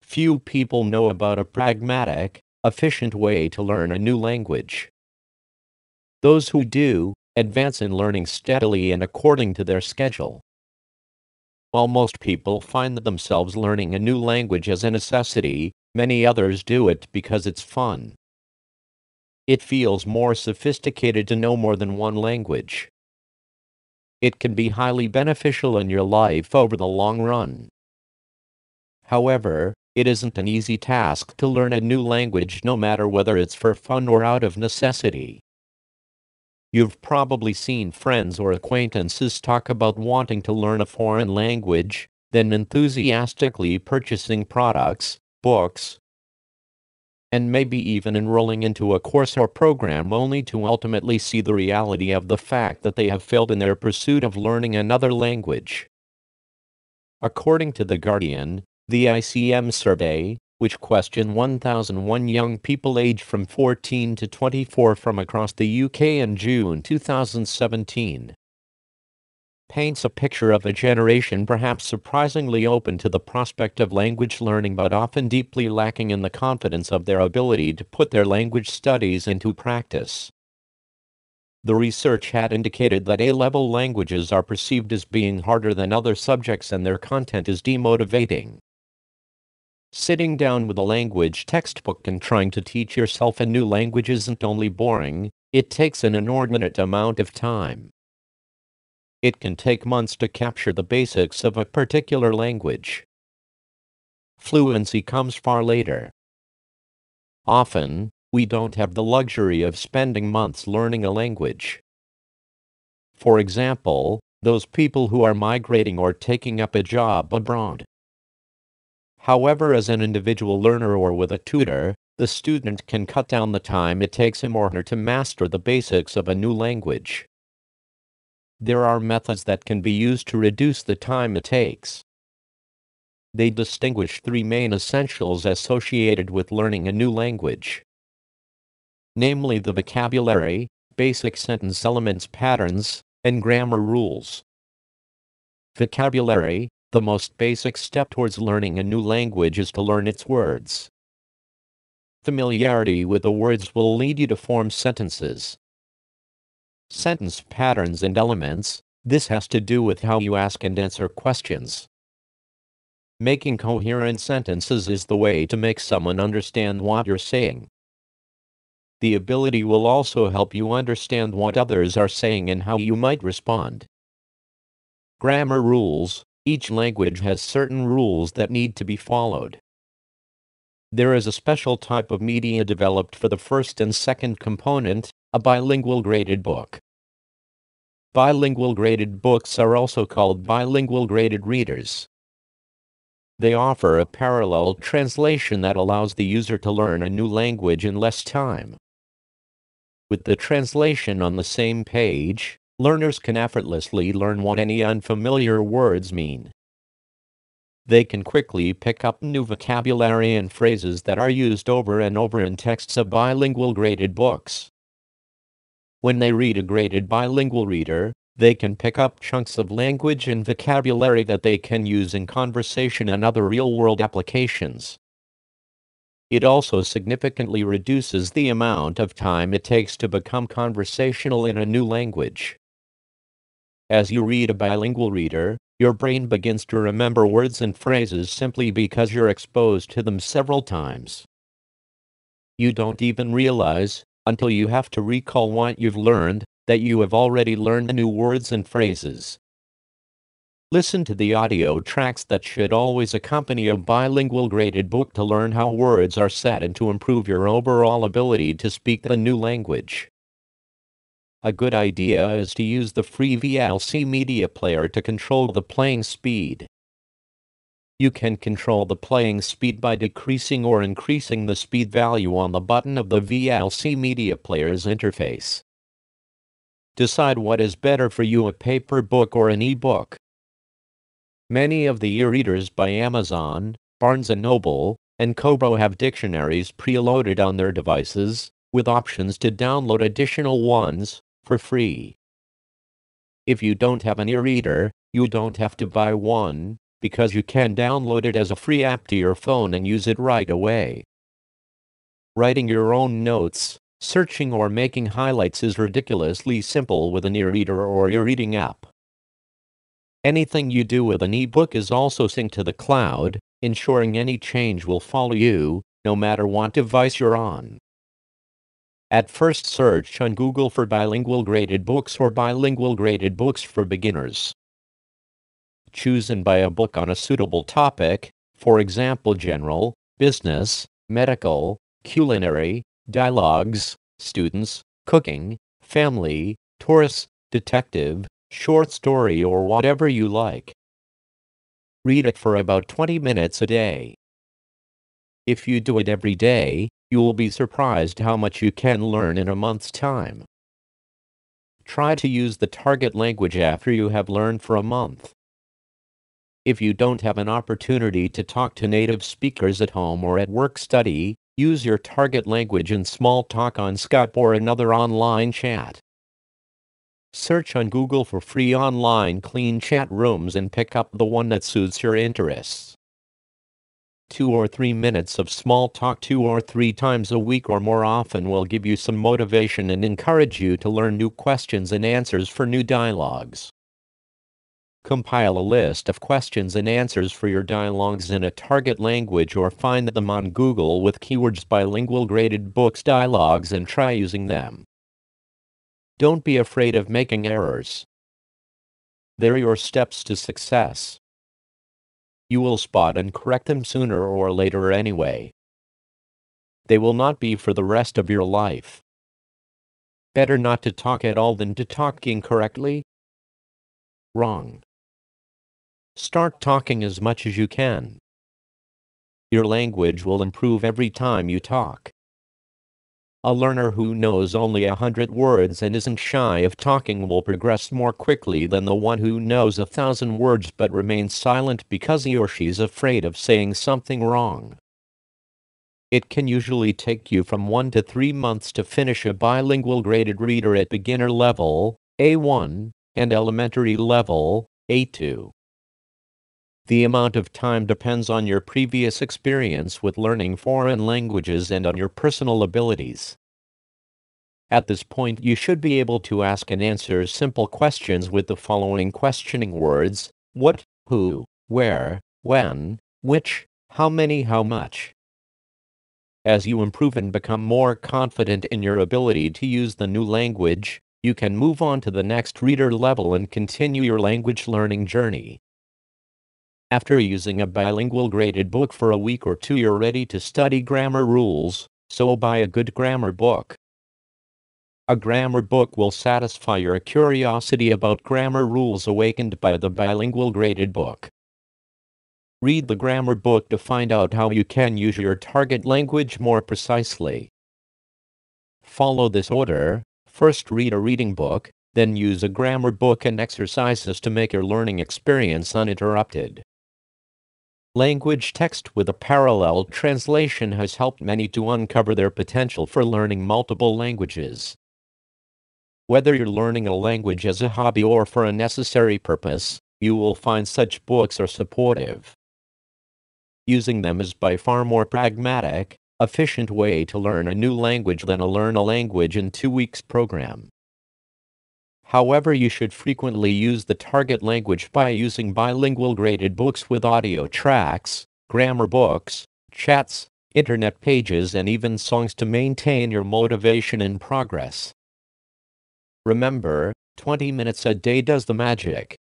Few people know about a pragmatic, efficient way to learn a new language. Those who do, advance in learning steadily and according to their schedule. While most people find themselves learning a new language as a necessity, many others do it because it's fun. It feels more sophisticated to know more than one language. It can be highly beneficial in your life over the long run. However, it isn't an easy task to learn a new language, no matter whether it's for fun or out of necessity. You've probably seen friends or acquaintances talk about wanting to learn a foreign language, then enthusiastically purchasing products, books, and maybe even enrolling into a course or program, only to ultimately see the reality of the fact that they have failed in their pursuit of learning another language. According to The Guardian, the ICM survey, which questioned 1,001 young people aged from 14 to 24 from across the UK in June 2017, paints a picture of a generation perhaps surprisingly open to the prospect of language learning, but often deeply lacking in the confidence of their ability to put their language studies into practice. The research had indicated that A-level languages are perceived as being harder than other subjects and their content is demotivating. Sitting down with a language textbook and trying to teach yourself a new language isn't only boring, it takes an inordinate amount of time. It can take months to capture the basics of a particular language. Fluency comes far later. Often, we don't have the luxury of spending months learning a language. For example, those people who are migrating or taking up a job abroad. However, as an individual learner or with a tutor, the student can cut down the time it takes him or her to master the basics of a new language. There are methods that can be used to reduce the time it takes. They distinguish three main essentials associated with learning a new language, namely the vocabulary, basic sentence elements, patterns, and grammar rules. Vocabulary. The most basic step towards learning a new language is to learn its words. Familiarity with the words will lead you to form sentences. Sentence patterns and elements. This has to do with how you ask and answer questions. Making coherent sentences is the way to make someone understand what you're saying. The ability will also help you understand what others are saying and how you might respond. Grammar rules. Each language has certain rules that need to be followed. There is a special type of media developed for the first and second component, a bilingual graded book. Bilingual graded books are also called bilingual graded readers. They offer a parallel translation that allows the user to learn a new language in less time. With the translation on the same page, learners can effortlessly learn what any unfamiliar words mean. They can quickly pick up new vocabulary and phrases that are used over and over in texts of bilingual graded books. When they read a graded bilingual reader, they can pick up chunks of language and vocabulary that they can use in conversation and other real-world applications. It also significantly reduces the amount of time it takes to become conversational in a new language. As you read a bilingual reader, your brain begins to remember words and phrases simply because you're exposed to them several times. You don't even realize, until you have to recall what you've learned, that you have already learned the new words and phrases. Listen to the audio tracks that should always accompany a bilingual graded book to learn how words are said and to improve your overall ability to speak the new language. A good idea is to use the free VLC media player to control the playing speed. You can control the playing speed by decreasing or increasing the speed value on the button of the VLC media player's interface. Decide what is better for you, a paper book or an e-book. Many of the e-readers by Amazon, Barnes & Noble, and Kobo have dictionaries preloaded on their devices, with options to download additional ones for free. If you don't have an e-reader, you don't have to buy one. because you can download it as a free app to your phone and use it right away. Writing your own notes, searching or making highlights is ridiculously simple with an e-reader or e-reading app. Anything you do with an ebook is also synced to the cloud, ensuring any change will follow you, no matter what device you're on. At first, search on Google for bilingual graded books or bilingual graded books for beginners. Choose and buy a book on a suitable topic, for example general, business, medical, culinary, dialogues, students, cooking, family, tourists, detective, short story or whatever you like. Read it for about 20 minutes a day. If you do it every day, you will be surprised how much you can learn in a month's time. Try to use the target language after you have learned for a month. If you don't have an opportunity to talk to native speakers at home or at work, study, use your target language in small talk on Skype or another online chat. Search on Google for free online clean chat rooms and pick up the one that suits your interests. 2 or 3 minutes of small talk 2 or 3 times a week or more often will give you some motivation and encourage you to learn new questions and answers for new dialogues. Compile a list of questions and answers for your dialogues in a target language or find them on Google with keywords bilingual graded books dialogues and try using them. Don't be afraid of making errors. They're your steps to success. You will spot and correct them sooner or later anyway. They will not be for the rest of your life. Better not to talk at all than to talk incorrectly. Wrong. Start talking as much as you can. Your language will improve every time you talk. A learner who knows only 100 words and isn't shy of talking will progress more quickly than the one who knows 1,000 words but remains silent because he or she is afraid of saying something wrong. It can usually take you from 1 to 3 months to finish a bilingual graded reader at beginner level, A1, and elementary level, A2. The amount of time depends on your previous experience with learning foreign languages and on your personal abilities. At this point, you should be able to ask and answer simple questions with the following questioning words: what, who, where, when, which, how many, how much. As you improve and become more confident in your ability to use the new language, you can move on to the next reader level and continue your language learning journey. After using a bilingual graded book for a week or two, you're ready to study grammar rules, so buy a good grammar book. A grammar book will satisfy your curiosity about grammar rules awakened by the bilingual graded book. Read the grammar book to find out how you can use your target language more precisely. Follow this order: first read a reading book, then use a grammar book and exercises to make your learning experience uninterrupted. Language text with a parallel translation has helped many to uncover their potential for learning multiple languages. Whether you're learning a language as a hobby or for a necessary purpose, you will find such books are supportive. Using them is by far more pragmatic, efficient way to learn a new language than a learn a language in 2 weeks program. However, you should frequently use the target language by using bilingual graded books with audio tracks, grammar books, chats, internet pages, and even songs to maintain your motivation and progress. Remember, 20 minutes a day does the magic.